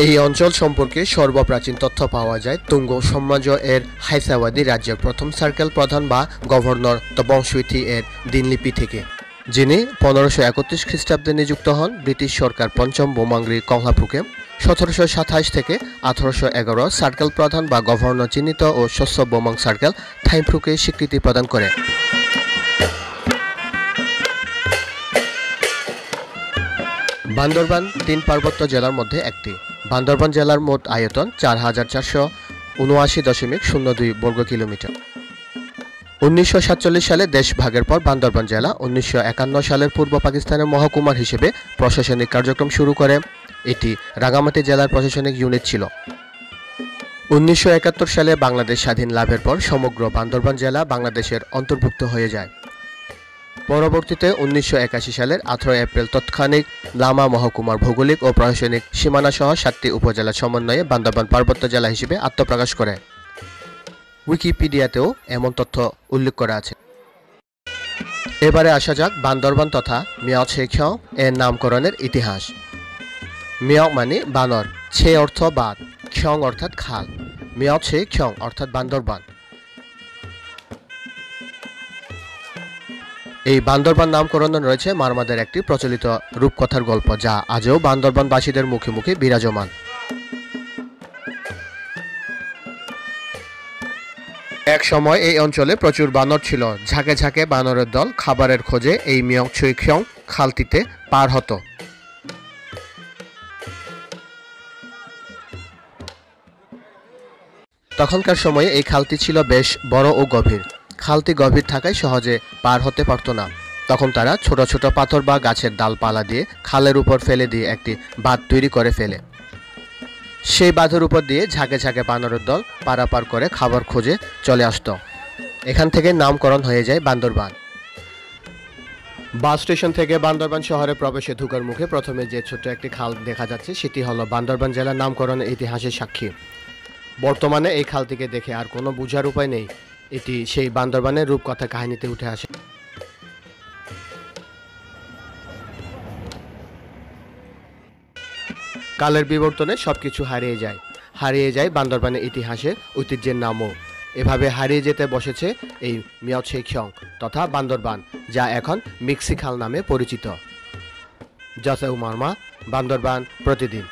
এই অঞ্চল সম্পর্কে সর্বপ্রাচীন তথ্য পাওয়া যায় তুঙ্গ সাম্রাজ্য এর হায়সাওয়াদি রাজ্যের প্রথম সার্কেল প্রধান বা গভর্নর তবংশুইথি এর দিনলিপি থেকে, যিনি 1531 খ্রিস্টাব্দে নিযুক্ত হন ব্রিটিশ সরকার পঞ্চম বোমাংরি কংলাপুকে 1727 থেকে 1811 সার্কেল প্রধান বা গভর্নর চিহ্নিত ও শস্য বোমাং সার্কেল থাইমফ্রুকে স্বীকৃতি প্রদান করে। বান্দরবান 3 পার্বত্য জেলার মধ্যে একটি। বান্দরবান জেলার মোট আয়তন 4479.02 বর্গ কিলোমিটার। 1947 সালে দেশ ভাগের পর বান্দরবান জেলা 1951 সালের পূর্ব পাকিস্তানের মহকুমার হিসেবে প্রশাসনিক কার্যক্রম শুরু করে। এটি রাঙ্গামাটি জেলার প্রশাসনিক ইউনিট ছিল। 1971 সালে বাংলাদেশ স্বাধীন লাভের পর সমগ্র বান্দরবান জেলা বাংলাদেশের অন্তর্ভুক্ত হয়ে যায়। পরবর্তীতে 1981 সালের 18 এপ্রিল তৎক্ষণিক লামা মহকুমার ভৌগোলিক ও প্রশাসনিক সীমানা সহ 7টি উপজেলার সমন্বয়ে বান্দরবান পার্বত্য জেলা হিসেবে আত্মপ্রকাশ করে। উইকিপিডিয়াতেও এমন তথ্য উল্লেখ করা আছে। এবারে আসা যাক বান্দরবান তথা মিয়াও ছেখ্যং এর নামকরণের ইতিহাস। মিয়াও মানে বানর, ছে অর্থ বাঁধ, খ্যং অর্থাৎ খাল, মিয়াও ছেখ্যং অর্থাৎ বান্দরবান। এই বান্দরবান নামকরণে রয়েছে মারমাদের একটি প্রচলিত রূপকথার গল্প, যা আজও বান্দরবানবাসীদের মুখে মুখে বিরাজমান। এক সময় এই অঞ্চলে প্রচুর বানর ছিল। ঝাঁকে ঝাঁকে বানরের দল খাবারের খোঁজে এই মিয়াও ছেখ্যং খালটিতে পার হতো। তখনকার সময়ে এই খালটি ছিল বেশ বড় ও গভীর। খালটি গভীর থাকায় সহজে পার হতে পারত না। তখন তারা ছোট ছোট পাথর বা গাছের ডালপালা দিয়ে খালের উপর ফেলে দিয়ে একটি বাঁধ তৈরি করে ফেলে। সেই বাঁধের উপর দিয়ে ঝাঁকে ঝাঁকে বানরের দল পারাপার করে খাবার খোঁজে চলে আসত। এখান থেকে নামকরণ হয়ে যায় বান্দরবান। বাস স্টেশন থেকে বান্দরবান শহরে প্রবেশে ঢোকার মুখে প্রথমে যে ছোট্ট একটি খাল দেখা যাচ্ছে, সেটি হলো বান্দরবান জেলার নামকরণের ইতিহাসের সাক্ষী। বর্তমানে এই খালটিকে দেখে আর কোনো বোঝার উপায় নেই, এটি সেই বান্দরবানের রূপকথা কাহিনীতে উঠে আসে। কালের বিবর্তনে সবকিছু হারিয়ে যায় বান্দরবানের ইতিহাসে ঐতিহ্যের নামও। এভাবে হারিয়ে যেতে বসেছে এই মিয়াও ছেখ্যং তথা বান্দরবান, যা এখন মিক্সি খাল নামে পরিচিত। জাসেউ মারমা, বান্দরবান প্রতিদিন।